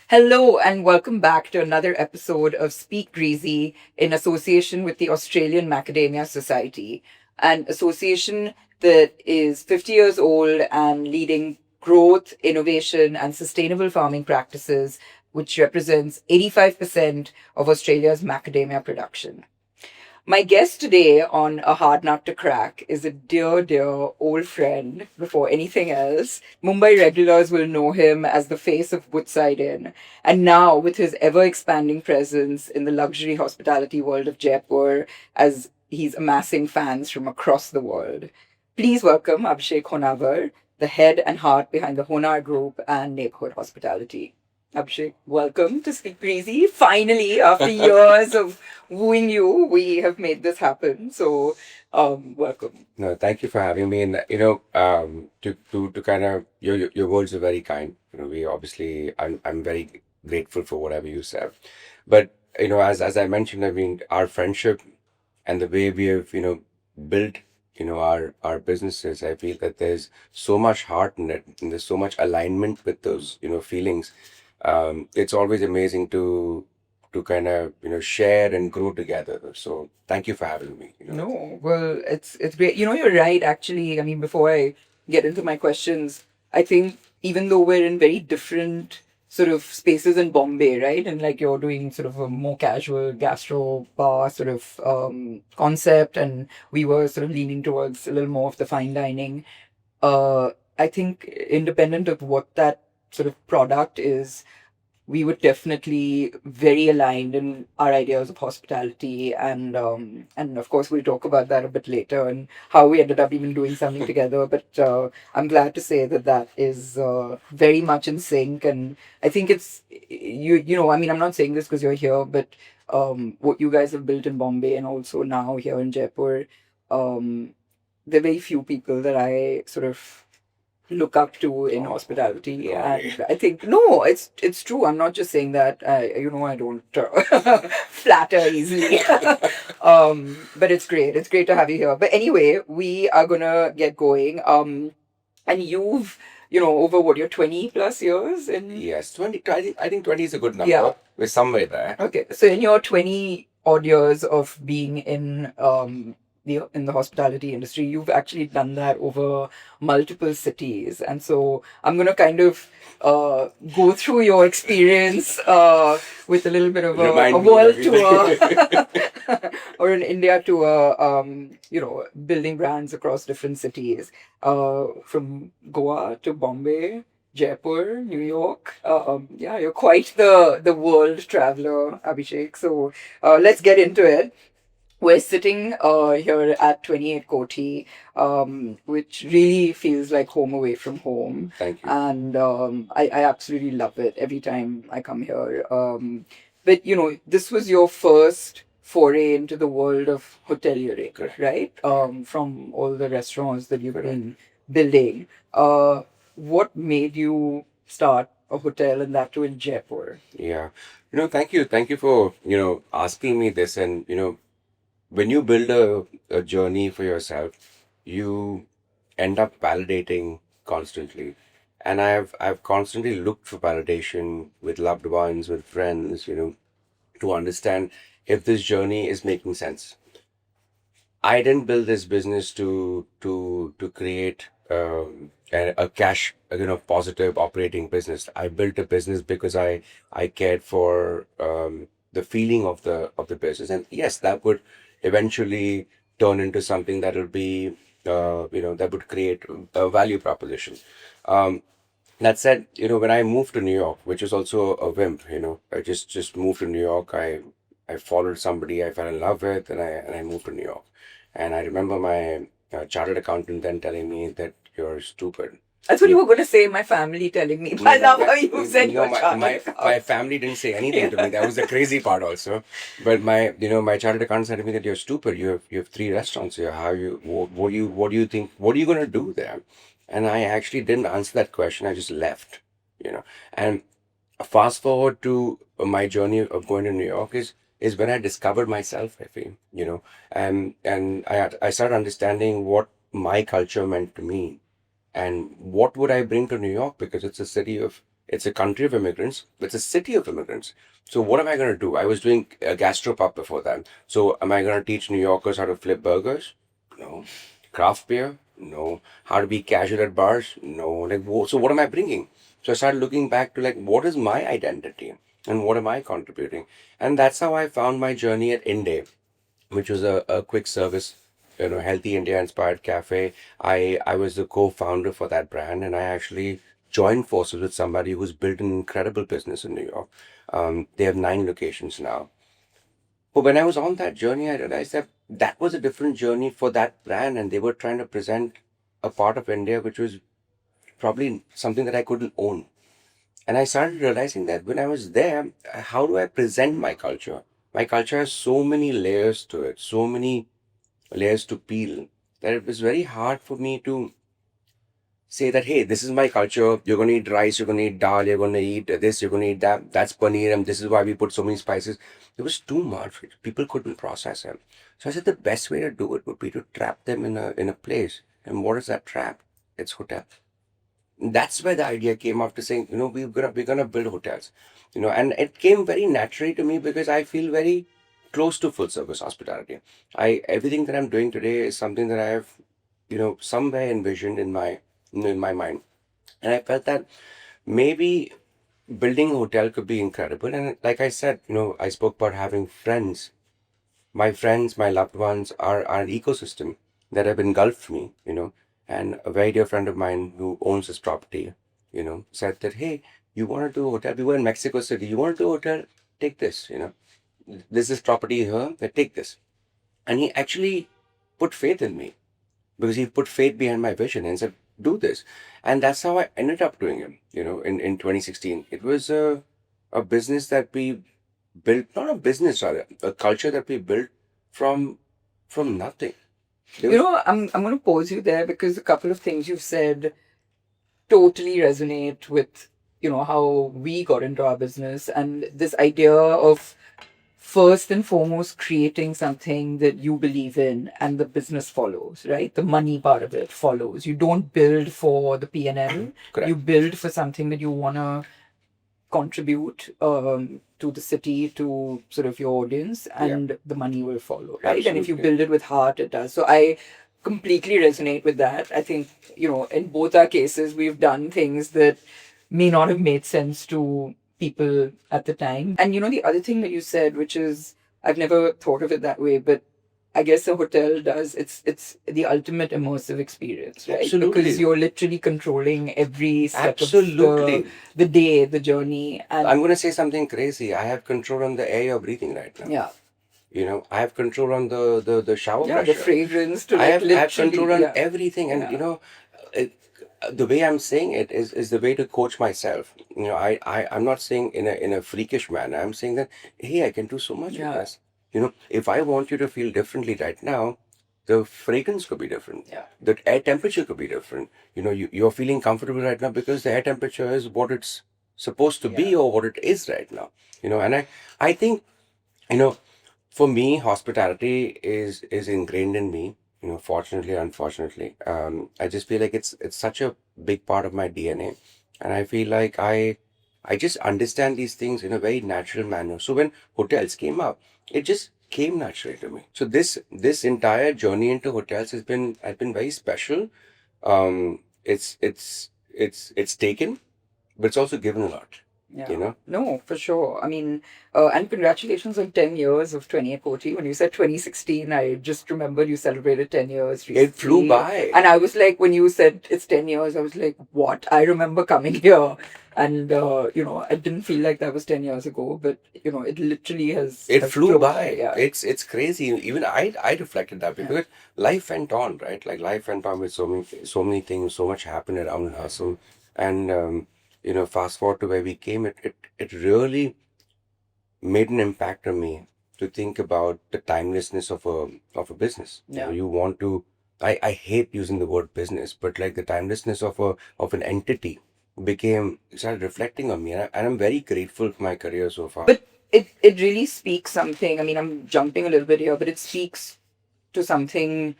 Hello, and welcome back to another episode of Speak Greasy in association with the Australian Macadamia Society, an association that is 50 years old and leading growth, innovation, and sustainable farming practices, which represents 85% of Australia's macadamia production. My guest today on A Hard Nut to Crack is a dear, dear old friend before anything else. Mumbai regulars will know him as the face of Woodside Inn. And now, with his ever expanding presence in the luxury hospitality world of Jaipur, as he's amassing fans from across the world. Please welcome Abhishek Honawar, the head and heart behind the Honar Group and Neighborhood Hospitality. Abhishek, welcome to Speak Greasy. Finally, after years of wooing you, we have made this happen. So, welcome. No, thank you for having me. And to kind of your words are very kind. We obviously I'm very grateful for whatever you said. But as I mentioned, I mean our friendship and the way we have built our businesses. I feel that there's so much heart in it, and there's so much alignment with those feelings. It's always amazing to kind of share and grow together. So thank you for having me. No, well, it's great. You're right. Actually, I mean, before I get into my questions, I think even though we're in very different sort of spaces in Bombay, right, and like you're doing sort of a more casual gastro bar sort of concept, and we were sort of leaning towards a little more of the fine dining. Uh, I think independent of what that sort of product is, we were definitely very aligned in our ideas of hospitality, and of course we'll talk about that a bit later and how we ended up even doing something together. But I'm glad to say that that is very much in sync, and I think it's I mean, I'm not saying this because you're here, but what you guys have built in Bombay and also now here in Jaipur, um, there are very few people that I sort of look up to in hospitality. Gauri. And I think no, it's true. I'm not just saying that. I don't flatter easily. But it's great. It's great to have you here. But anyway, we are gonna get going. And you've over what, your 20 plus years in. Yes, 20. I think 20 is a good number. Yeah. We're somewhere there. Okay, so in your 20 odd years of being in the hospitality industry, you've actually done that over multiple cities. And so I'm going to kind of go through your experience with a little bit of a world tour or an India tour, building brands across different cities, from Goa to Bombay, Jaipur, New York. Yeah, you're quite the world traveler, Abhishek. So let's get into it. We're sitting here at 28 Kothi, which really feels like home away from home. Thank you. And I absolutely love it every time I come here. But, this was your first foray into the world of hoteliering, Correct. right? From all the restaurants that you've Correct. been building. What made you start a hotel, and that too in Jaipur? Yeah. Thank you. Thank you for, asking me this. And, when you build a journey for yourself, you end up validating constantly. And I've constantly looked for validation with loved ones, with friends, to understand if this journey is making sense. I didn't build this business to create a cash positive operating business. I built a business because I cared for the feeling of the business, and yes, that would eventually turn into something that will be that would create a value proposition. Um, that said, when I moved to New York, which was also a whim, I just moved to New York. I followed somebody I fell in love with, and I moved to New York. And I remember my chartered accountant then telling me that you're stupid. That's what you were going to say. My family telling me. I love how you said No, your my family didn't say anything to me. That was the crazy part also. But my chartered accountant said to me that you're stupid. You have three restaurants here. What do you think? What are you gonna do there? And I actually didn't answer that question. I just left. And fast forward to my journey of going to New York is is when I discovered myself, I feel, and I started understanding what my culture meant to me and what would I bring to New York, because it's a country of immigrants, it's a city of immigrants. So what am I going to do? I was doing a gastropub before that. So am I going to teach New Yorkers how to flip burgers? No. Craft beer? No. How to be casual at bars? No. So what am I bringing? So I started looking back to like, what is my identity and what am I contributing? And that's how I found my journey at Inde, which was a quick service, healthy India inspired cafe. I was the co-founder for that brand, and I actually joined forces with somebody who's built an incredible business in New York. They have 9 locations now. But when I was on that journey, I realized that that was a different journey for that brand, and they were trying to present a part of India which was probably something that I couldn't own. And I started realizing that when I was there, how do I present my culture? My culture has so many layers to it, so many layers to peel, that it was very hard for me to say that, hey, this is my culture. You're going to eat rice, you're going to eat dal, you're going to eat this, you're going to eat that. That's paneer, and this is why we put so many spices. It was too much. People couldn't process it. So I said the best way to do it would be to trap them in a place. And what is that trap? It's hotel. That's where the idea came after saying, we're gonna build hotels, and it came very naturally to me because I feel very close to full service hospitality. I Everything that I'm doing today is something that I have, somewhere envisioned in my mind, and I felt that maybe building a hotel could be incredible. And like I said, I spoke about having friends. My friends, my loved ones are an ecosystem that have engulfed me, And a very dear friend of mine who owns this property, said that, hey, you want to do a hotel? We were in Mexico City. You want to do a hotel? Take this, This is property here, take this. And he actually put faith in me because he put faith behind my vision and said, do this. And that's how I ended up doing it, in 2016. It was a business that we built, not a business, rather, a culture that we built from nothing. I'm going to pause you there because a couple of things you've said totally resonate with, how we got into our business and this idea of first and foremost creating something that you believe in and the business follows, right? The money part of it follows. You don't build for the P&L. Correct. You build for something that you want to contribute to the city, to sort of your audience, and the money will follow, right? And if you build it with heart, it does. So I completely resonate with that. I think, in both our cases, we've done things that may not have made sense to people at the time. And, the other thing that you said, which is, I've never thought of it that way, but I guess a hotel does. It's the ultimate immersive experience, right? Absolutely. Because you're literally controlling every step Absolutely. of the day, the journey. And I'm going to say something crazy. I have control on the air you're breathing right now. yeah, I have control on the shower yeah, pressure. the fragrance to I have literally control on yeah. everything. And, Yeah. it, the way I'm saying it is the way to coach myself. I'm not saying in a freakish manner. I'm saying that, hey, I can do so much with Yeah. this. If I want you to feel differently right now, the fragrance could be different. Yeah. The air temperature could be different. You're feeling comfortable right now because the air temperature is what it's supposed to be Yeah. or what it is right now. And I think, you know, for me, hospitality is ingrained in me. Fortunately, unfortunately, I just feel like it's such a big part of my DNA, and I feel like I just understand these things in a very natural manner. So when hotels came up, it just came naturally to me. So this entire journey into hotels has been very special. It's taken, but it's also given a lot. Yeah. No, for sure. I mean, and congratulations on 10 years of 28 Kothi. When you said 2016, I just remembered you celebrated 10 years recently. It flew by. And I was like, when you said it's 10 years, I was like, what? I remember coming here and, I didn't feel like that was 10 years ago, but, it literally It flew flown by. Yeah. It's crazy. Even I reflected that Yeah. because life went on, right? Like life went on with so many things, so much happened around hustle, and fast forward to where we came. It really made an impact on me to think about the timelessness of a business. Yeah. You want to. I hate using the word business, but like the timelessness of an entity started reflecting on me, and I'm very grateful for my career so far. But it really speaks something. I mean, I'm jumping a little bit here, but it speaks to something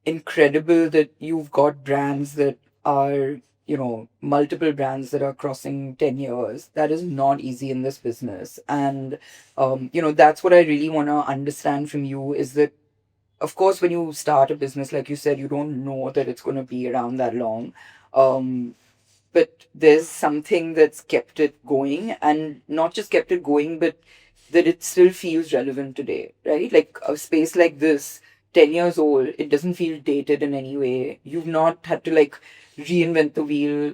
incredible that you've got brands that are, multiple brands that are crossing 10 years. That is not easy in this business. And, that's what I really want to understand from you is that, of course, when you start a business, like you said, you don't know that it's going to be around that long. Um, but there's something that's kept it going, and not just kept it going, but that it still feels relevant today, right? Like a space like this, 10 years old, it doesn't feel dated in any way. You've not had to like reinvent the wheel,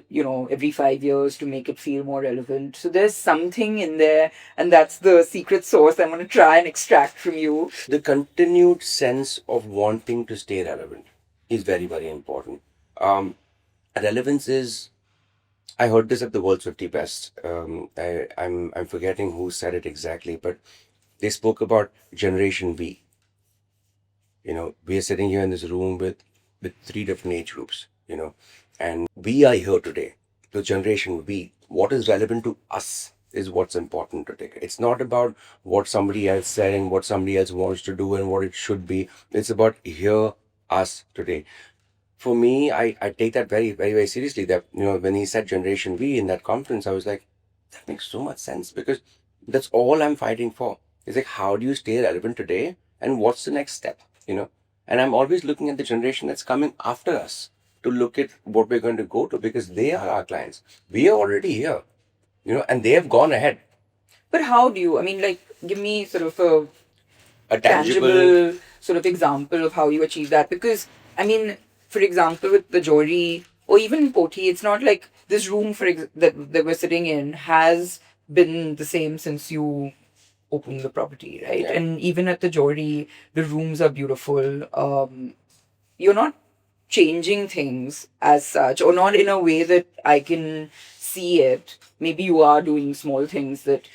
every 5 years to make it feel more relevant. So there's something in there, and that's the secret sauce I'm going to try and extract from you. The continued sense of wanting to stay relevant is very, very important. Relevance is, I heard this at the World's 50 Best. I'm forgetting who said it exactly, but they spoke about Generation V. We are sitting here in this room with three different age groups, and we are here today. The Generation V, what is relevant to us is what's important to take. It's not about what somebody else said and what somebody else wants to do and what it should be. It's about here, us today. For me, I take that very, very, very seriously. That, when he said Generation V in that conference, I was like, that makes so much sense because that's all I'm fighting for. It's like, how do you stay relevant today and what's the next step? And I'm always looking at the generation that's coming after us to look at what we're going to go to because they are our clients. We are already here, and they have gone ahead. But how do you, I mean, like, give me sort of a tangible tangible sort of example of how you achieve that? Because, I mean, for example, with the Johri or even Kothi, it's not like this room that we're sitting in has been the same since you opened the property, right? Yeah. And even at the Johri, the rooms are beautiful. You're not changing things as such, or not in a way that I can see it. Maybe you are doing small things that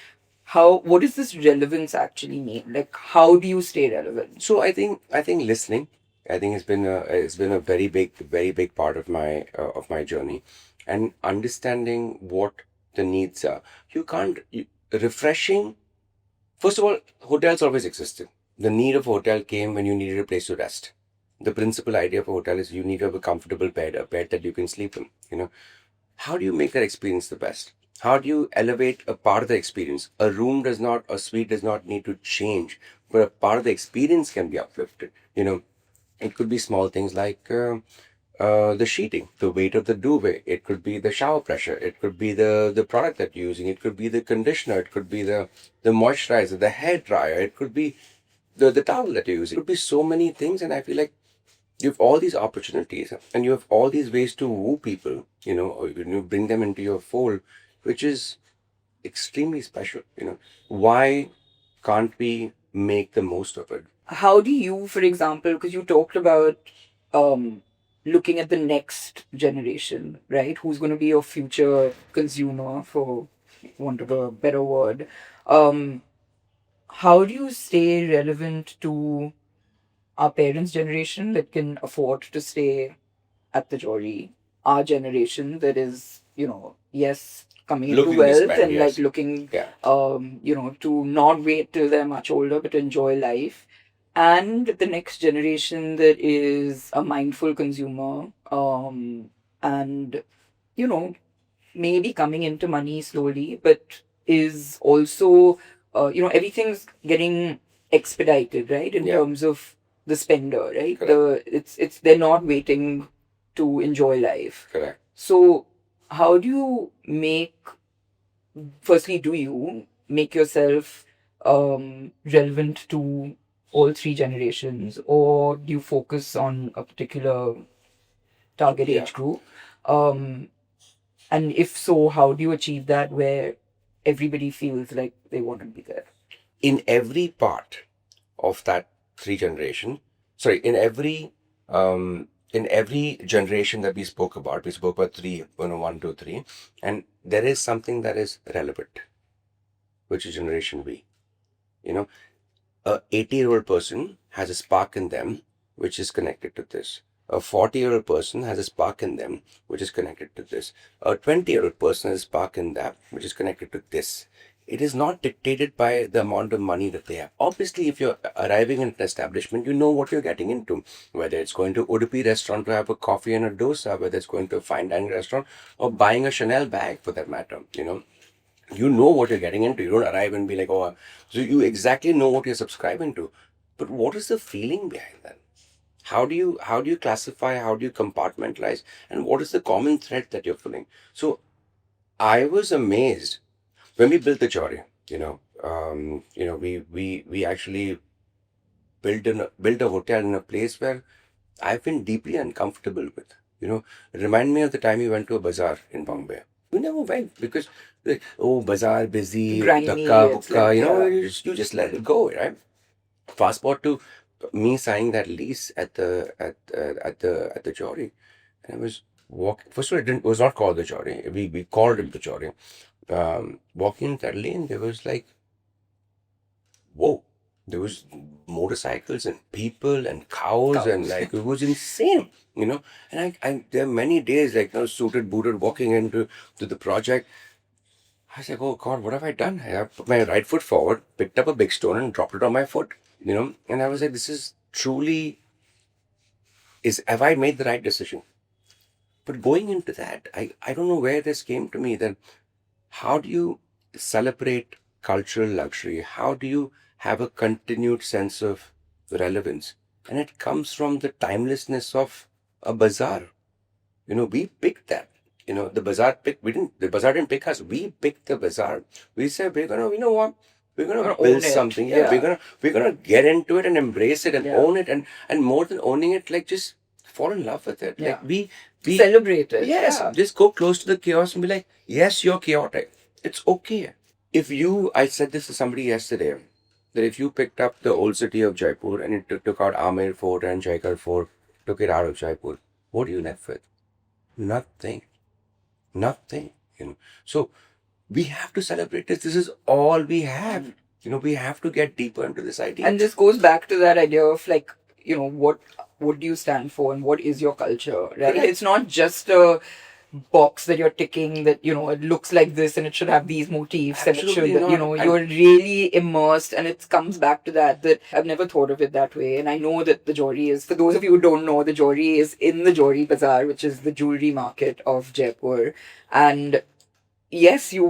what does this relevance actually mean? Like, how do you stay relevant? So I think listening, I think it's been a very big part of my journey, and understanding what the needs are. Refreshing. First of all, hotels always existed. The need of a hotel came when you needed a place to rest. The principal idea of a hotel is you need to have a comfortable bed, a bed that you can sleep in. How do you make that experience the best? How do you elevate a part of the experience? A suite does not need to change, but a part of the experience can be uplifted. It could be small things like the sheeting, the weight of the duvet. It could be the shower pressure. It could be the product that you're using. It could be the conditioner. It could be the moisturizer, the hair dryer. It could be the towel that you're using. It could be so many things, and I feel like you have all these opportunities and you have all these ways to woo people, or you bring them into your fold, which is extremely special. Why can't we make the most of it? How do you, for example, because you talked about um, looking at the next generation, right? Who's going to be your future consumer, for want of a better word. Um, how do you stay relevant to our parents' generation that can afford to stay at the Johri, our generation that is, yes, coming into Looking to wealth spend, and yes. like looking, Yeah. to not wait till they're much older but enjoy life. And the next generation that is a mindful consumer, and, you know, maybe coming into money slowly, but is also, everything's getting expedited, right? In Yeah. terms of the spender, right? Correct. It's they're not waiting to enjoy life. Correct. So how do you firstly, do you make yourself relevant to all three generations, or do you focus on a particular target Yeah. age group? Um, and if so, how do you achieve that where everybody feels like they want to be there? In every part of that three generation, sorry, in every generation that we spoke about three, 1, 2, 3, and there is something that is relevant, which is generation V. A 80-year-old person has a spark in them, which is connected to this. A 40-year-old person has a spark in them, which is connected to this. A 20-year-old person has a spark in that, which is connected to this. it is not dictated by the amount of money that they have. Obviously, if you're arriving in an establishment, you know what you're getting into. Whether it's going to Udupi restaurant to have a coffee and a dosa, whether it's going to a fine dining restaurant, or buying a Chanel bag for that matter, you know what you're getting into. You don't arrive and be like, oh, so you exactly know what you're subscribing to. But what is the feeling behind that? How do you classify? How do you compartmentalize? And what is the common thread that you're feeling? So I was amazed when we built the Johri. We actually built a hotel in a place where I've been deeply uncomfortable with. Remind me of the time we went to a bazaar in Bombay. We never went because, like, oh, bazaar busy, Grimy, dhakka it's bukka. like, yeah. You just let it go, right? Fast forward to me signing that lease at the Johri, and I was walking. First of all, it was not called the Johri. We called it the Johri. Walking that lane, there was like, whoa, there was motorcycles and people and cows and like it was insane. And I there are many days like suited booted walking into the project. I was like, oh God, what have I done? I put my right foot forward, picked up a big stone and dropped it on my foot. And I was like, this is truly, have I made the right decision? But going into that, I don't know where this came to me that how do you celebrate cultural luxury? How do you have a continued sense of relevance? And it comes from the timelessness of a bazaar. We picked that. The bazaar didn't pick us. We picked the bazaar. We said, we're gonna, you know what? We're gonna Gonna build own it. something. Yeah, Yeah. we're gonna get into it and embrace it and Yeah. own it and more than owning it, like just fall in love with it. Yeah. Like we Celebrate it. yes, Yeah. just go close to the chaos and be like, yes, you're chaotic. It's okay. I said this to somebody yesterday, that if you picked up the old city of Jaipur and you took out Amer Fort and Jaikar Fort, took it out of Jaipur, what are you left with? Nothing. Nothing. So we have to celebrate this. This is all we have. We have to get deeper into this idea. And this goes back to that idea of like, what do you stand for and what is your culture, right? Correct. It's not just a box that you're ticking that, it looks like this and it should have these motifs and it Absolutely should, not. you're really immersed, and it comes back to that I've never thought of it that way. And I know that the Johri is, for those of you who don't know, the Johri is in the Johri Bazaar, which is the jewelry market of Jaipur. And yes, you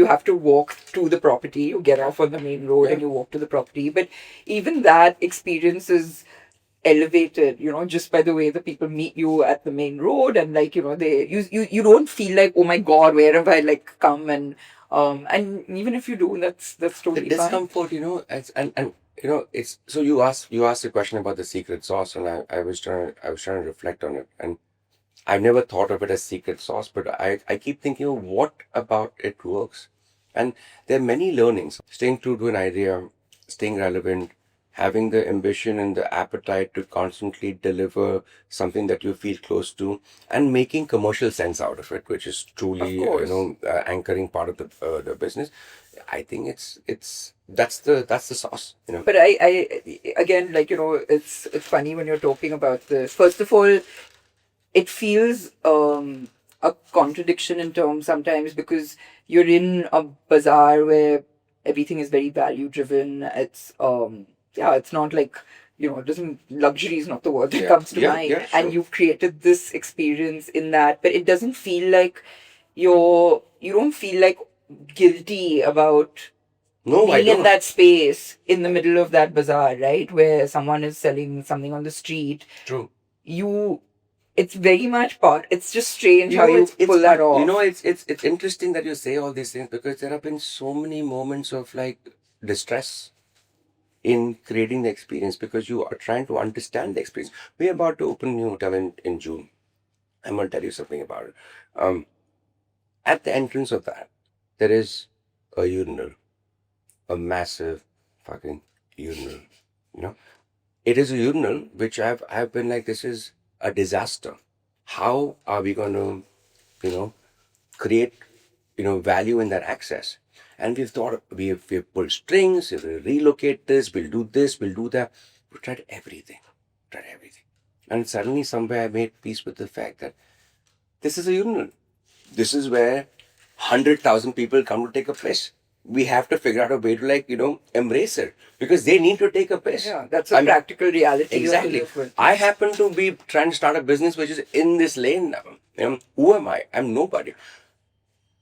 have to walk to the property, you get off on the main road and you walk to the property. But even that experience is elevated, just by the way the people meet you at the main road, and like, you don't feel like, oh my God, where have I like come, and even if you do, that's The totally fine. discomfort, and it's so you asked a question about the secret sauce, and I was trying to reflect on it, and I've never thought of it as secret sauce, but I keep thinking, what about it works? And there are many learnings. Staying true to an idea, staying relevant, having the ambition and the appetite to constantly deliver something that you feel close to, and making commercial sense out of it, which is truly, Of course. anchoring part of the business. I think that's the sauce. But I again, like, it's funny when you're talking about this. First of all, it feels a contradiction in terms sometimes, because you're in a bazaar where everything is very value driven. It's not like, it doesn't, luxury is not the word that comes to mind. Yeah, And sure. you've created this experience in that, but it doesn't feel like you don't feel like guilty about No, I being in don't. that space in the middle of that bazaar, right? Where someone is selling something on the street. True. It's very much part. It's just strange how you it's pull that fun. off. It's interesting that you say all these things, because there have been so many moments of like distress in creating the experience, because you are trying to understand the experience. We're about to open a new hotel in June. I'm going to tell you something about it. At the entrance of that, there is a urinal, a massive fucking urinal. It is a urinal which I've been like, this is a disaster. How are we going to, create, value in that access? And we've thought, we've pulled strings, we'll relocate this, we'll do that. We tried everything. And suddenly somewhere I made peace with the fact that this is a urinal. This is where 100,000 people come to take a piss. we have to figure out a way to, like, embrace it, because they need to take a piss. Yeah, that's a practical reality. Exactly. I happen to be trying to start a business which is in this lane now. Who am I? I'm nobody.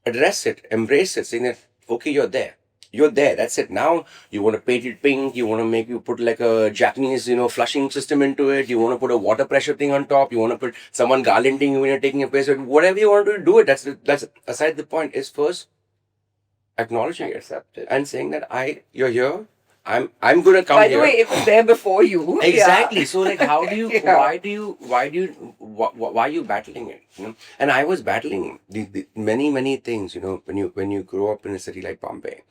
Address it, embrace it, saying that, okay, you're there. You're there. That's it. Now you want to paint it pink. You want to put like a Japanese, flushing system into it. You want to put a water pressure thing on top. You want to put someone garlanding you when you're taking a piss. Whatever you want to do it. That's aside the point. Is first acknowledging it, Accept it. and saying that you're here. I'm gonna come By the here. way, it was there before you. Exactly. Yeah. So, like, how do you? Yeah. Why are you battling it? And I was battling the many things. When you grow up in a city like Bombay,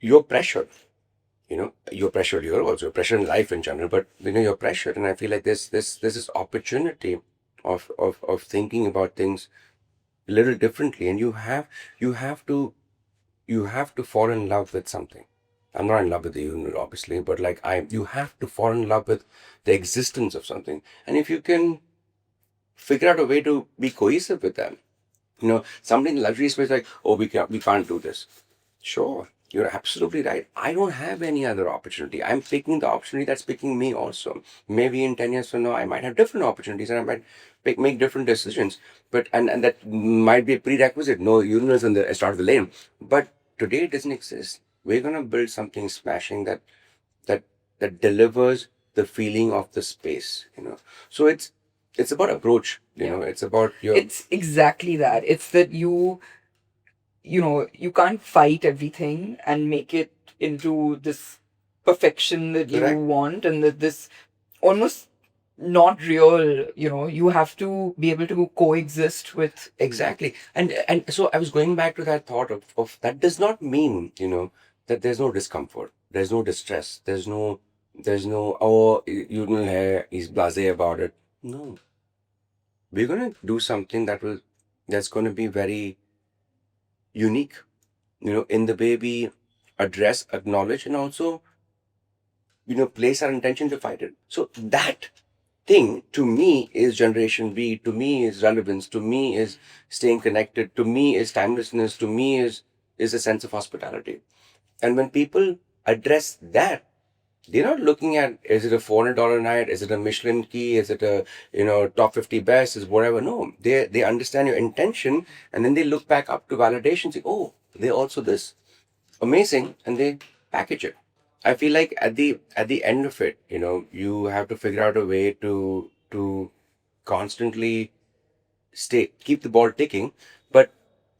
you're pressured. You're pressured here also. You're pressured in life in general, but you're pressured, and I feel like this opportunity of thinking about things a little differently, and you have to fall in love with something. I'm not in love with the unit, obviously, but like you have to fall in love with the existence of something. And if you can figure out a way to be cohesive with them, somebody in the luxury space, like, oh, we can't do this. Sure, you're absolutely right. I don't have any other opportunity. I'm picking the opportunity that's picking me also. Maybe in 10 years from now, I might have different opportunities and I might make different decisions. But and that might be a prerequisite. No universe in the start of the lane. But today it doesn't exist. We're gonna build something smashing that that delivers the feeling of the space. So it's about approach. It's about your. It's exactly that. It's that you can't fight everything and make it into this perfection that you Correct. want, and that this almost not real. You have to be able to coexist with. Exactly. And so I was going back to that thought of that does not mean, that there's no discomfort, there's no distress, there's no, oh, you know, hey, he's blasé about it. No. We're gonna do something that's gonna be very unique, in the way we address, acknowledge, and also, place our intention to fight it. So that thing to me is Generation B, to me is relevance, to me is staying connected, to me is timelessness, to me is a sense of hospitality. And when people address that, they're not looking at, is it a $400 night, is it a Michelin key, is it a top 50 best, is whatever. No, they understand your intention, and then they look back up to validation, say, oh, they're also this amazing, and they package it. I feel like at the end of it, you have to figure out a way to constantly keep the ball ticking. But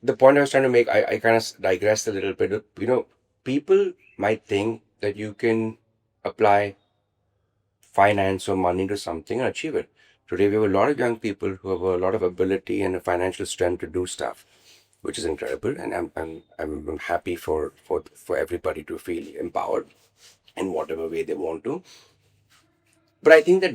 the point I was trying to make, I kind of digressed a little bit. People might think that you can apply finance or money to something and achieve it. Today we have a lot of young people who have a lot of ability and a financial strength to do stuff, which is incredible, and I'm happy for everybody to feel empowered in whatever way they want to. But I think the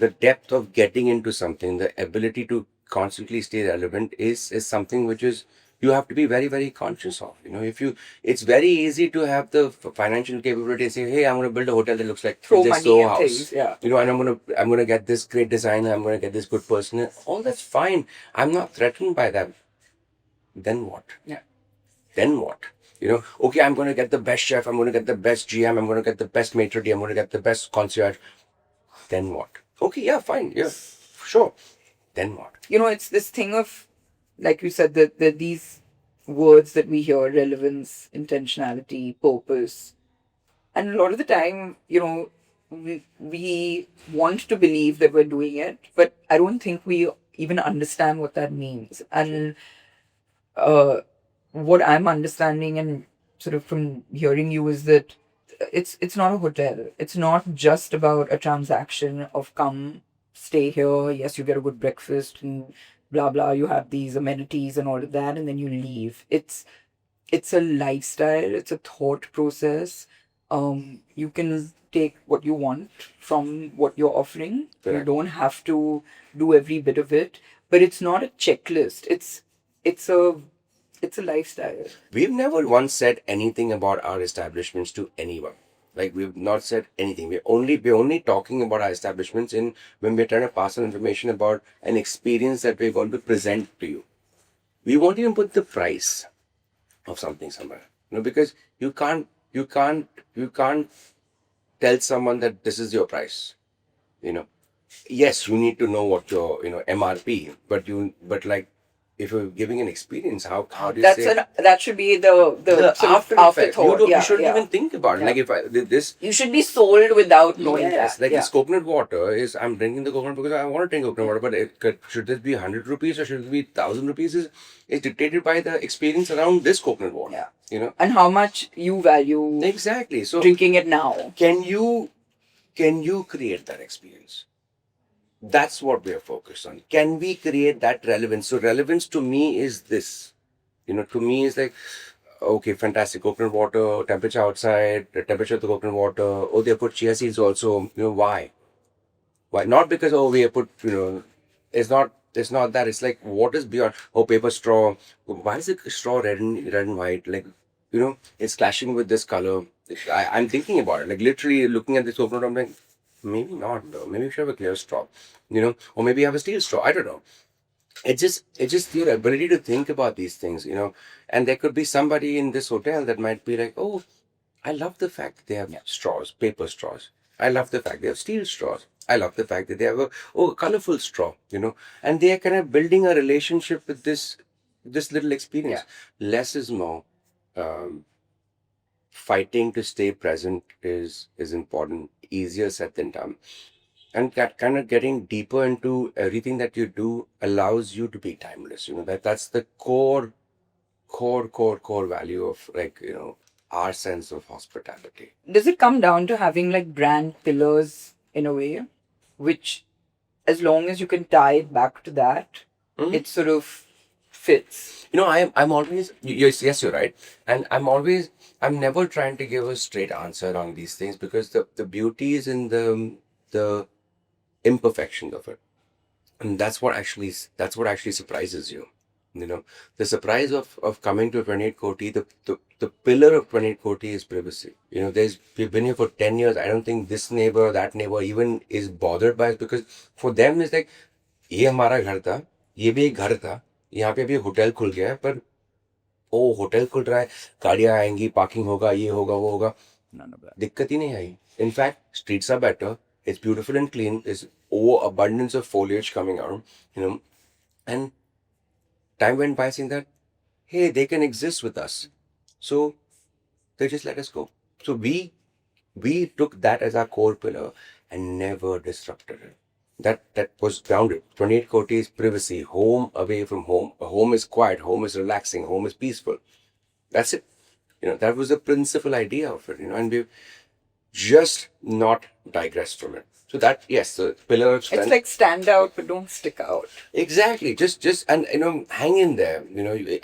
depth of getting into something, the ability to constantly stay relevant is something which is you have to be very, very conscious of. If you, it's very easy to have the financial capability and say, hey, I'm going to build a hotel that looks like Throw this money so at house. things, yeah. And I'm gonna get this great designer. I'm gonna get this good person. All that's fine. I'm not threatened by that. Then what? Yeah. Then what? Okay, I'm going to get the best chef, I'm going to get the best GM, I'm going to get the best maitre d', I'm going to get the best concierge. Then what? Okay, yeah, fine, yeah, sure. Then what? It's this thing of, like you said, that these words that we hear: relevance, intentionality, purpose. And a lot of the time, we want to believe that we're doing it, but I don't think we even understand what that means. And uh, what I'm understanding and sort of from hearing you is that it's not a hotel. It's not just about a transaction of come, stay here. Yes, you get a good breakfast and blah blah. You have these amenities and all of that, and then you leave. It's a lifestyle. It's a thought process. You can take what you want from what you're offering. You Correct. don't have to do every bit of it, but it's not a checklist. It's a it's a lifestyle. We've never once said anything about our establishments to anyone. Like, we've not said anything. We're only talking about our establishments in when we're trying to pass on information about an experience that we're going to present to you. We won't even put the price. of something somewhere. Because you can't, you can't tell someone that this is your price. You know, yes, you need to know what your MRP, but like if you're giving an experience, how do you That's say that should be the sort of after effect? afterthought. You Yeah, shouldn't yeah. even think about it. Yeah. Like if I did this, You should be sold without knowing yes, that. like Yeah. this coconut water is, I'm drinking the coconut because I want to drink coconut water, but should this be 100 rupees or should it be 1,000 rupees? Is dictated by the experience around this coconut water. Yeah. You know And how much you value exactly. So drinking it now. can you create that experience? That's what we are focused on. Can we create that relevance? So relevance to me is this. To me is like, okay, fantastic. Coconut water, temperature outside, the temperature of the coconut water. Oh, they put chia seeds also. Why? Why? Not because, oh, we have put, it's not that. It's like, what is beyond? Oh, paper straw. Why is the straw red and white? Like, it's clashing with this color. I'm thinking about it. Like, literally looking at this coconut, I'm like, maybe not, though. Maybe we should have a clear straw, or maybe have a steel straw. I don't know. It's just your ability to think about these things, and there could be somebody in this hotel that might be like, oh, I love the fact that they have straws, paper straws. I love the fact they have steel straws. I love the fact that they have a colorful straw, and they are kind of building a relationship with this little experience. Less is more. um, Fighting to stay present is important. Easier said than done. And that kind of getting deeper into everything that you do allows you to be timeless. That's the core value of, like, our sense of hospitality. Does it come down to having like brand pillars in a way, which, as long as you can tie it back to that, it sort of fits? I'm always, yes, you're right. And I'm never trying to give a straight answer on these things, because the beauty is in the imperfection of it. And that's what actually surprises you. The surprise of coming to 28 Koti, the pillar of 28 Koti is privacy. We've been here for 10 years. I don't think this neighbor, that neighbor even is bothered by it, because for them it's like, ये हमारा घर था, ये भी एक घर था, यहाँ पे अभी होटल खुल गया है, पर ओ होटल खुल रहा है, गाड़ियां आएंगी, पार्किंग होगा, ये होगा, वो होगा, दिक्कत ही नहीं आई. In fact, streets are better. It's beautiful and clean. There's abundance of foliage coming out, and time went by saying that, hey, they can exist with us. So they just let us go. So we took that as our core pillar and never disrupted it. That was grounded. 28 Koti is privacy, home away from home. Home is quiet, home is relaxing, home is peaceful. That's it. That was the principal idea of it, and we've just not digressed from it. So that, yes, the pillar of strength. It's like stand out but don't stick out. Exactly. Just and hang in there.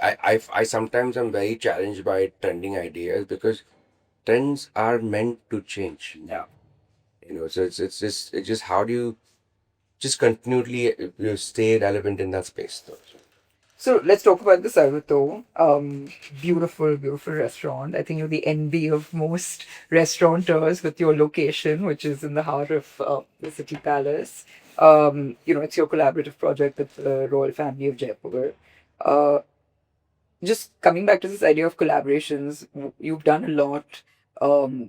I sometimes am very challenged by trending ideas, because trends are meant to change. Yeah. So it's just how do you just continually stay relevant in that space, though. So let's talk about the Sarvato. Beautiful, beautiful restaurant. I think you're the envy of most restaurateurs with your location, which is in the heart of the City Palace. It's your collaborative project with the royal family of Jaipur. Uh, just coming back to this idea of collaborations, you've done a lot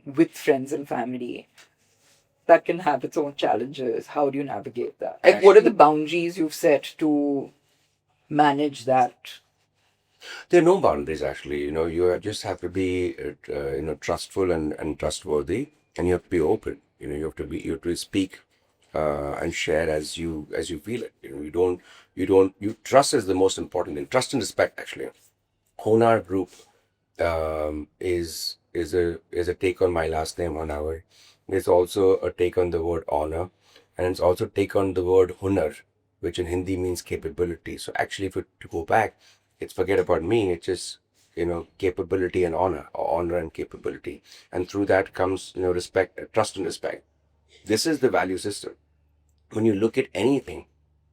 with friends and family. That can have its own challenges. How do you navigate that? Like, what are the boundaries you've set to manage that? There are no boundaries, actually. You just have to be trustful and trustworthy, and you have to be open. You have to speak and share as you feel it. You trust is the most important thing. Trust and respect, actually. Honar Group is a take on my last name, Honawar. It's also a take on the word honor, and it's also take on the word hunar, which in Hindi means capability. So actually, if you to go back, it's forget about me. It's just capability and honor, or honor and capability, and through that comes respect, trust and respect. This is the value system. When you look at anything,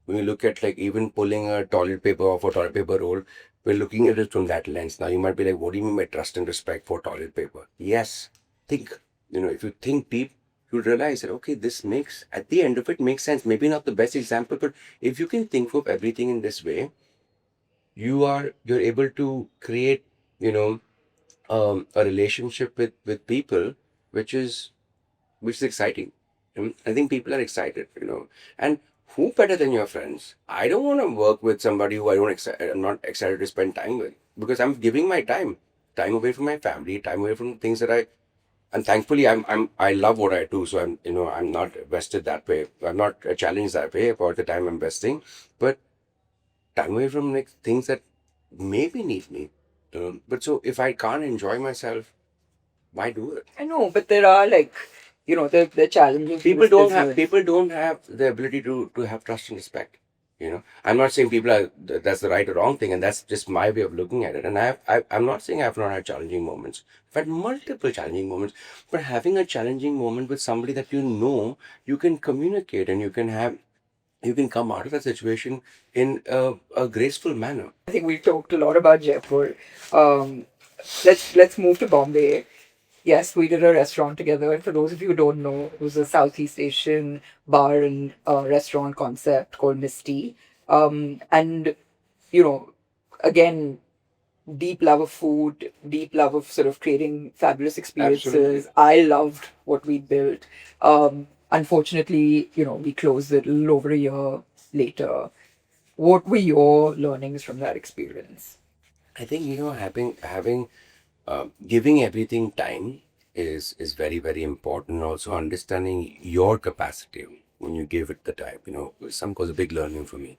when you look at, like, even pulling a toilet paper off a toilet paper roll, we're looking at it from that lens. Now you might be like, what do you mean by trust and respect for toilet paper? Yes, think. If you think deep, you realize that, okay, this makes, at the end of it, makes sense. Maybe not the best example, but if you can think of everything in this way, you're able to create you know, a relationship with people, which is which is exciting. I think people are excited, and who better than your friends? I don't want to work with somebody who I'm not excited to spend time with, because I'm giving my time away from my family, time away from things that and thankfully I love what I do, so I'm not vested that way. I'm not challenged that way about the time I'm investing, but time away from like things that maybe need me. But so if I can't enjoy myself, why do it? I know, but there are like, the challenges in People this don't have business. people don't have the ability to have trust and respect. I'm not saying people are that's the right or wrong thing, and that's just my way of looking at it. And I'm not saying I've not had challenging moments. I've had multiple challenging moments, but having a challenging moment with somebody that you can communicate, and you can come out of that situation in a graceful manner. I think we talked a lot about Jaipur. Um, let's move to Bombay. Yes, we did a restaurant together, and for those of you who don't know, it was a Southeast Asian bar and restaurant concept called Misty. And you know, again, deep love of food, deep love of sort of creating fabulous experiences. Absolutely. I loved what we built. Unfortunately, we closed it a little over a year later. What were your learnings from that experience? I think having giving everything time is very very important. Also understanding your capacity when you give it the time. Some was a big learning for me.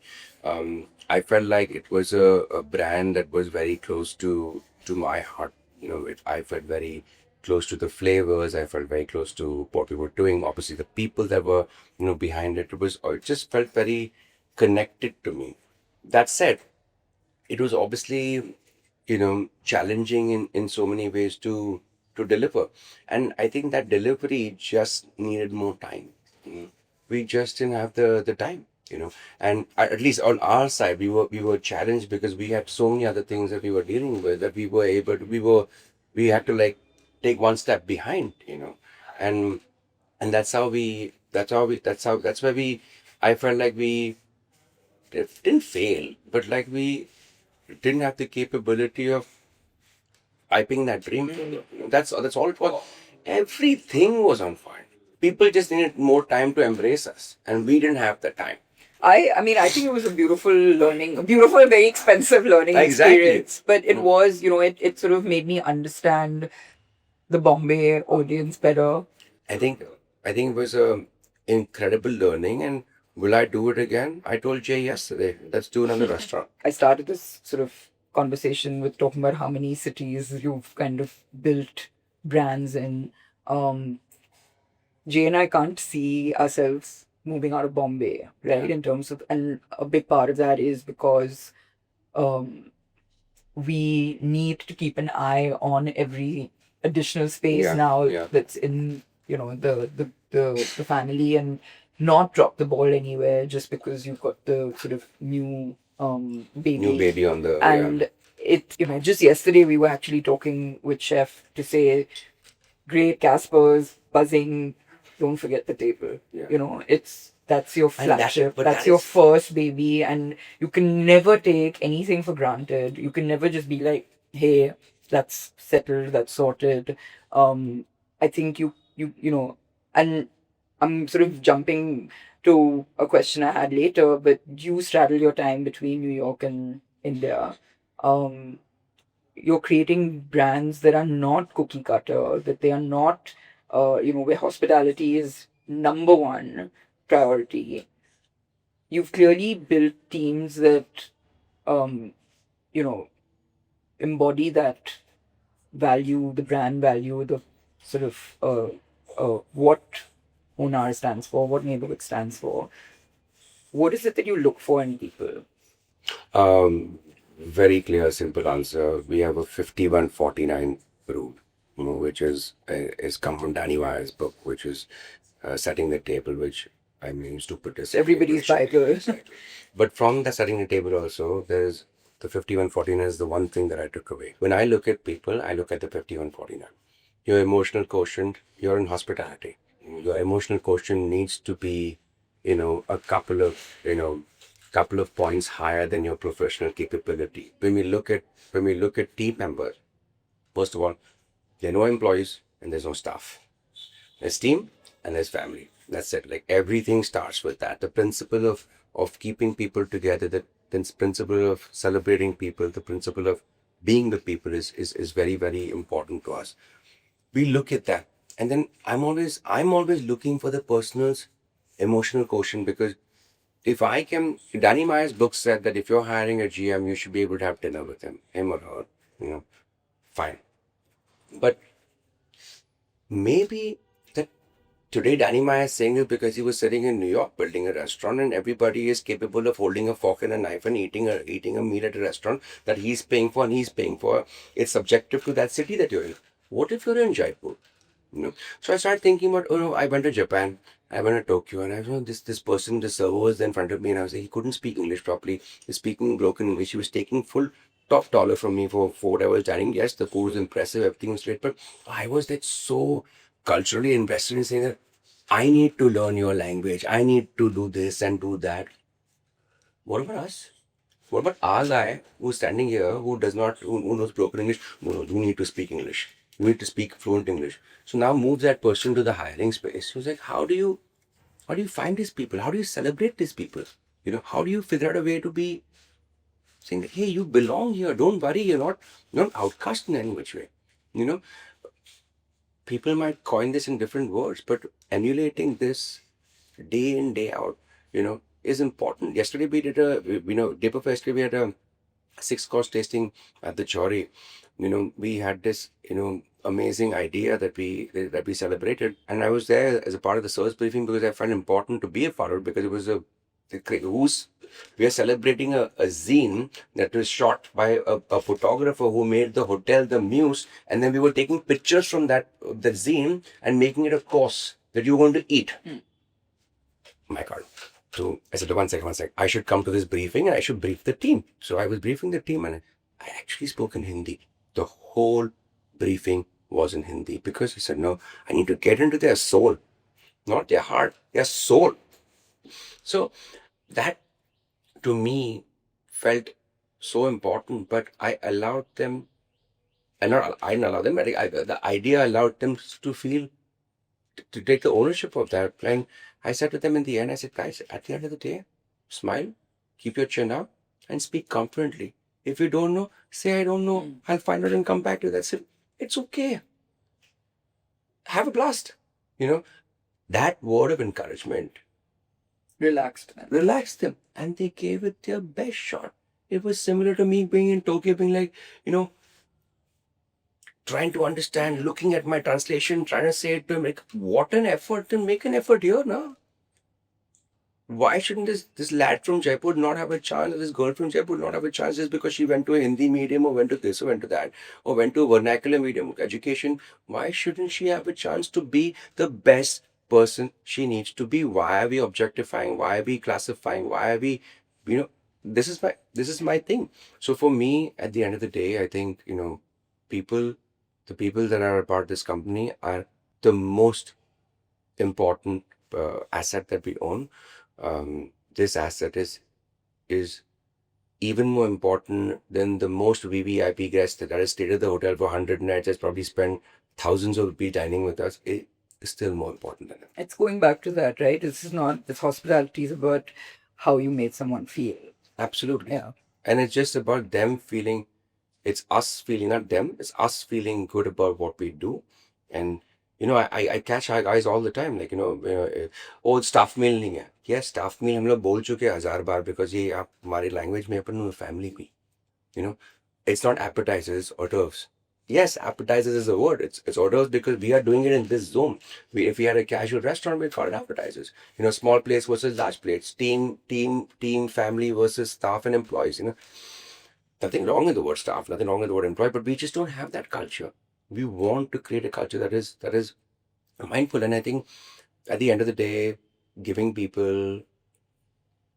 I felt like it was a brand that was very close to my heart. I felt very close to the flavors. I felt very close to what we were doing. Obviously, the people that were behind it. It just felt very connected to me. That said, it was obviously challenging in so many ways to deliver, and I think that delivery just needed more time. We just didn't have the time, and at least on our side we were challenged because we had so many other things that we were dealing with, that we had to like take one step behind, and that's why we I felt like we didn't fail, but like we didn't have the capability of piping that dream. That's all it was. Everything was on fire. People just needed more time to embrace us, and we didn't have the time. I mean, I think it was a beautiful learning, a beautiful, very expensive learning Exactly. experience. But it was, it sort of made me understand the Bombay audience better. I think I think it was a incredible learning. And will I do it again? I told Jay yesterday, let's do another restaurant. I started this sort of conversation with talking about how many cities you've kind of built brands in. Um, Jay and I can't see ourselves moving out of Bombay, right? In terms of, and a big part of that is because um, we need to keep an eye on every additional space Yeah, now yeah. that's in the family, and not drop the ball anywhere just because you've got the sort of new baby. New baby on the And it, just yesterday we were actually talking with chef to say, great, Casper's buzzing, don't forget the table. Yeah. That's your And flagship, but that's that your is first baby, and you can never take anything for granted. You can never just be like, hey, that's settled, that's sorted. I think and I'm sort of jumping to a question I had later, but you straddle your time between New York and India. Um, you're creating brands that are not cookie cutter, that they are not, where hospitality is number one priority. You've clearly built teams that, um, you know, embody that value, the brand value, the sort of what Honar stands for, what neighborhood stands for. What is it that you look for in people? Very clear, simple answer. We have a 51-49 rule, which is come from Danny Weier's book, which is setting the table, which I mean stupid. It's everybody's Bible. But from the setting the table also, there's the 51-49 is the one thing that I took away. When I look at people, I look at the 51-49. Your emotional quotient, you're in hospitality. Your emotional quotient needs to be, a couple of points higher than your professional capability. When we look at team members, First of all, there are no employees and there's no staff. There's team and there's family. That's it. Like everything starts with that. The principle of keeping people together, the principle of celebrating people, the principle of being the people is very, very important to us. We look at that. And then I'm always looking for the person's emotional quotient, because if I can, Danny Meyer's book said that if you're hiring a GM, you should be able to have dinner with him or her, you know, fine. But maybe that today Danny Meyer is saying this because he was sitting in New York building a restaurant, and everybody is capable of holding a fork and a knife and eating a meal at a restaurant that he's paying for and he's paying for. It's subjective to that city that you're in. What if you're in Jaipur? So I started thinking about, I went to Japan, I went to Tokyo, and I know this person, the server was in front of me, and I was like, he couldn't speak English properly. He's speaking broken English. He was taking full top dollar from me for what I was dining. Yes, the food was impressive, everything was great, but I was like so culturally invested in saying that I need to learn your language. I need to do this and do that. What about us? What about our guy who's standing here who knows broken English? No, no, you need to speak English. You need to speak fluent English. So now move that person to the hiring space. He was like, how do you find these people? How do you celebrate these people? How do you figure out a way to be saying that, hey, you belong here. Don't worry, you're not outcast in any which way. You know, People might coin this in different words, but emulating this day in, day out, is important. Yesterday we did day before yesterday we had a 6 course tasting at the Johri. We had this, amazing idea that we celebrated, and I was there as a part of the service briefing because I found it important to be a part of it, because it was who's we are celebrating a zine that was shot by a photographer who made the hotel the muse, and then we were taking pictures from the zine and making it a course that you're going to eat. My God. So I said, one second. I should come to this briefing and I should brief the team. So I was briefing the team, and I actually spoke in Hindi. The whole briefing was in Hindi because he said, no, I need to get into their soul, not their heart, their soul. So that to me felt so important, but I allowed them, and not I didn't allow them, but the idea allowed them to feel, to take the ownership of that. And I said to them in the end, I said, guys, at the end of the day, smile, keep your chin up, and speak confidently. If you don't know, say I don't know. I'll find out and come back to you. That's it. It's okay. Have a blast. That word of encouragement relaxed them, and they gave it their best shot. It was similar to me being in Tokyo, being like, trying to understand, looking at my translation, trying to say it to him, like, what an effort, then make an effort here now. Why shouldn't this lad from Jaipur not have a chance, or this girl from Jaipur not have a chance just because she went to a Hindi medium, or went to this, or went to that, or went to a vernacular medium education? Why shouldn't she have a chance to be the best person she needs to be? Why are we objectifying? Why are we classifying? Why are we, this is my thing. So for me, at the end of the day, I think, people, the people that are a part of this company are the most important asset that we own. This asset is even more important than the most VVIP guest that has stayed at the hotel for 100 nights, has probably spent thousands of rupees dining with us. It is still more important than it. It's going back to that, right? This hospitality is about how you made someone feel. Absolutely. Yeah. And it's just about them feeling, it's us feeling, not them, it's us feeling good about what we do. And I catch our guys all the time, like, oh, staff meal नहीं है. Yes, staff meal हम लोग बोल चुके हैं 1000 बार, because ये आप हमारी language में अपन family भी, it's not appetizers, hors d'oeuvres. Yes, appetizers is a word. It's hors d'oeuvres because we are doing it in this zone. If we had a casual restaurant, we'd call it appetizers. Small plates versus large plates, team, family versus staff and employees. Nothing wrong with the word staff, nothing wrong with the word employee, but we just don't have that culture. We want to create a culture that is mindful. And I think at the end of the day, giving people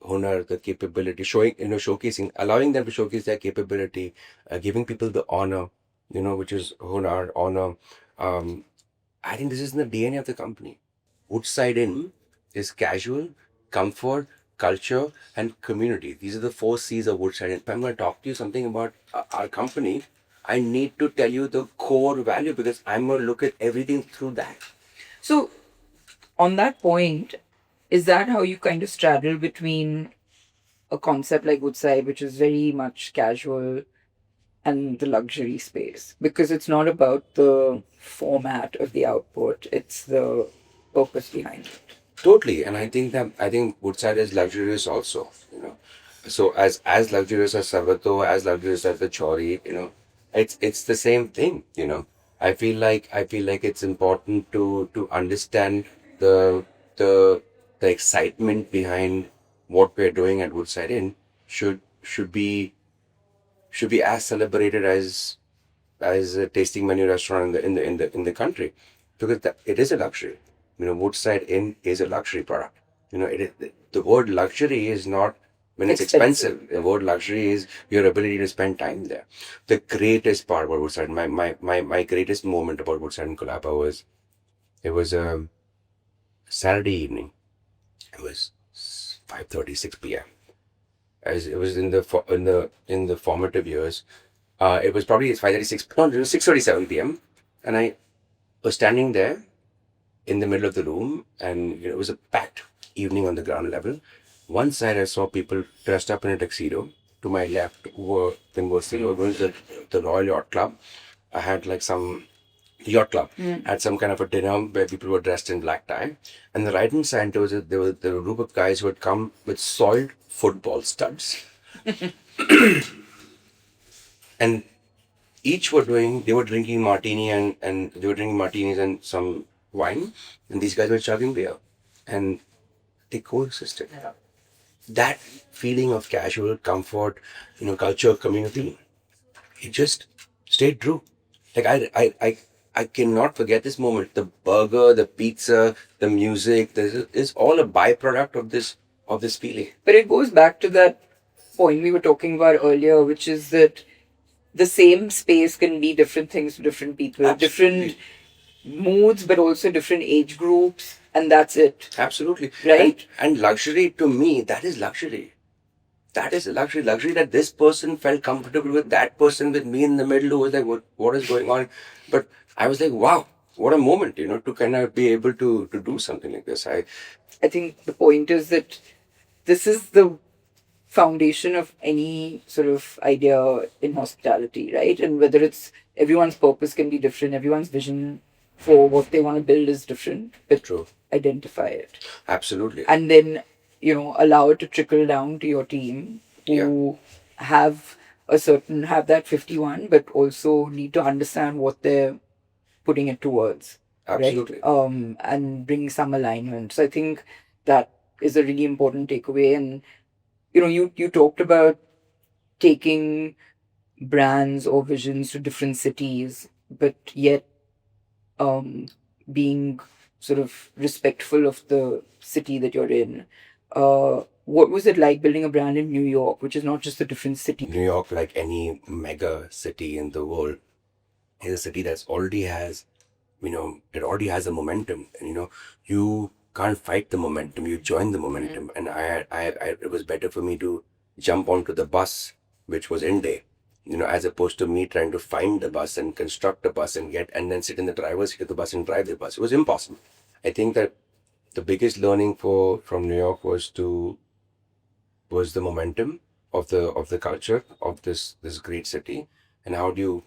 honor, the capability, showcasing, allowing them to showcase their capability, giving people the honor, which is honor. I think this is in the DNA of the company. Woodside Inn is casual, comfort, culture, and community. These are the 4 C's of Woodside Inn. If I'm going to talk to you something about our company, I need to tell you the core value because I'm going to look at everything through that. So, on that point, is that how you kind of straddle between a concept like Woodside, which is very much casual, and the luxury space? Because it's not about the format of the output, it's the purpose behind it. Totally, and I think Woodside is luxurious also. So as luxurious as Sarvato, as luxurious as the Chori, it's the same thing. I feel like it's important to understand the the the excitement behind what we're doing at Woodside Inn should be as celebrated as a tasting menu restaurant in the country, because it is a luxury. Woodside Inn is a luxury product. The word luxury is not when it's expensive. The word luxury is your ability to spend time there. The greatest part about Woodside, my greatest moment about Woodside and Colaba was it was a Saturday evening. It was 5:30, 6 p.m. As it was in the formative years. It was probably 5:36, no, it was 6:37 p.m. And I was standing there in the middle of the room, and it was a packed evening on the ground level. One side I saw people dressed up in a tuxedo. To my left were going to the Royal Yacht Club. I had like some yacht club at some kind of a dinner where people were dressed in black tie. And the right hand side there were a group of guys who had come with soiled football studs. And they were drinking martini and they were drinking martinis and some wine, and these guys were chugging beer, and they coexisted. That feeling of casual comfort, culture, community, it just stayed true. Like I cannot forget this moment. The burger, the pizza, the music, this is all a byproduct of this feeling. But it goes back to that point we were talking about earlier, which is that the same space can be different things to different people, Absolutely. different moods, but also different age groups, and that's it. Absolutely. Right? And luxury to me, that is luxury. That is a luxury. Luxury that this person felt comfortable with that person, with me in the middle who was like, what is going on? But I was like, wow, what a moment, to kind of be able to do something like this. I think the point is that this is the foundation of any sort of idea in hospitality, right? And whether it's everyone's purpose can be different, everyone's vision for what they want to build is different, but True. identify it. Absolutely. And then, allow it to trickle down to your team who have that 51, but also need to understand what they're putting it towards. Absolutely. Right? And bring some alignment. So I think that is a really important takeaway. And you talked about taking brands or visions to different cities, but yet being sort of respectful of the city that you're in. What was it like building a brand in New York, which is not just a different city? New York, like any mega city in the world, is a city that's already has, it already has a momentum. And, you can't fight the momentum, you join the momentum. And it was better for me to jump onto the bus, which was in day, as opposed to me trying to find the bus and construct a bus and then sit in the driver's seat of the bus and drive the bus. It was impossible. I think that the biggest learning from New York was the momentum of the culture of this great city, and how do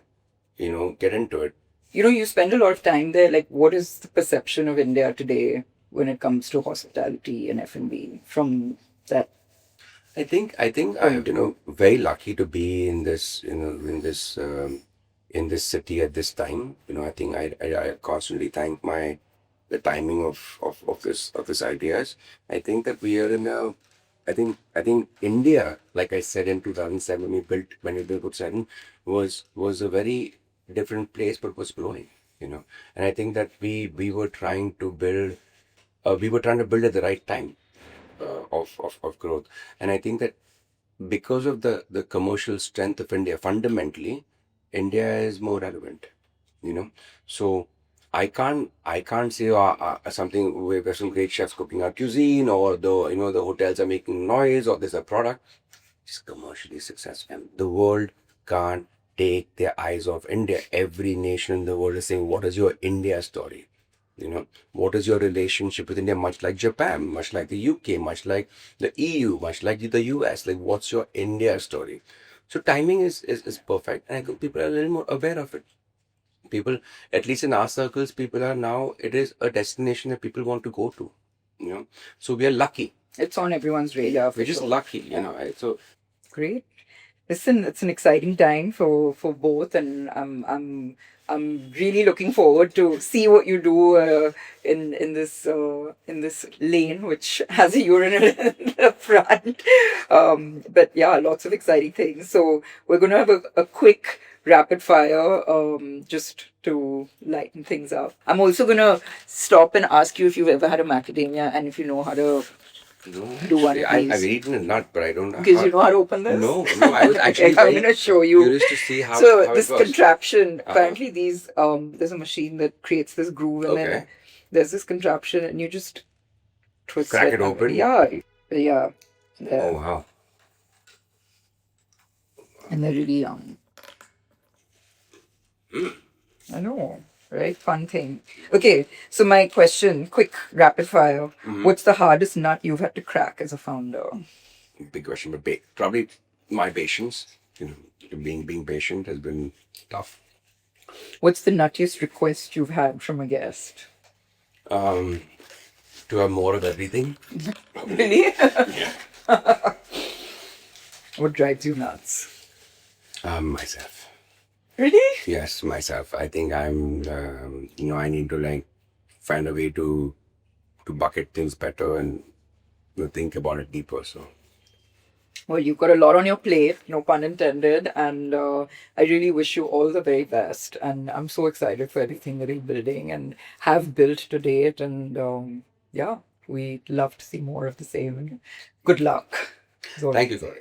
you get into it. You spend a lot of time there. Like, what is the perception of India today when it comes to hospitality and F&B from that? I think I'm very lucky to be in this city at this time. I think I constantly thank the timing of this ideas. I think that we are in a I think India, like I said in 2007, when we built Woodside, was a very different place, but was growing. And I think that we were trying to build at the right time of growth. And I think that because of the commercial strength of India, fundamentally, India is more relevant. So I can't say something where there's some great chefs cooking our cuisine, or the hotels are making noise, or there's a product. It's commercially successful. The world can't take their eyes off India. Every nation in the world is saying, what is your India story? What is your relationship with India? Much like Japan, much like the UK, much like the EU, much like the US. Like, what's your India story? So timing is perfect, and I think people are a little more aware of it. People, at least in our circles, people are now. It is a destination that people want to go to. So we are lucky. It's on everyone's radar. We're just lucky, Right? So great. Listen, it's an exciting time for both, and I'm really looking forward to see what you do in this lane, which has a urinal in the front. But yeah, lots of exciting things. So we're gonna have a quick rapid fire, just to lighten things up. I'm also gonna stop and ask you if you've ever had a macadamia and if you know how to do one of I've these. eaten a nut, but I don't know. Because you know how to open this? No, I was actually I'm very going to show you. curious to see how This it works. contraption, apparently these, there's a machine that creates this groove, and then Okay. there's this contraption, and you just twist Crack it open? Yeah, yeah. Oh, wow. And they're really young. I know, right? Fun thing. Okay, so my question, quick rapid fire. What's the hardest nut you've had to crack as a founder? Big question, but probably my patience. Being patient has been tough. What's the nuttiest request you've had from a guest? To have more of everything. Really? Yeah. What drives you nuts? Myself. Really? Yes, myself. I think I'm. I need to like find a way to bucket things better and think about it deeper. So. Well, you've got a lot on your plate, no pun intended, and I really wish you all the very best. And I'm so excited for everything that you're building and have built to date. And yeah, we'd love to see more of the same. Good luck. Thank you, Gauri.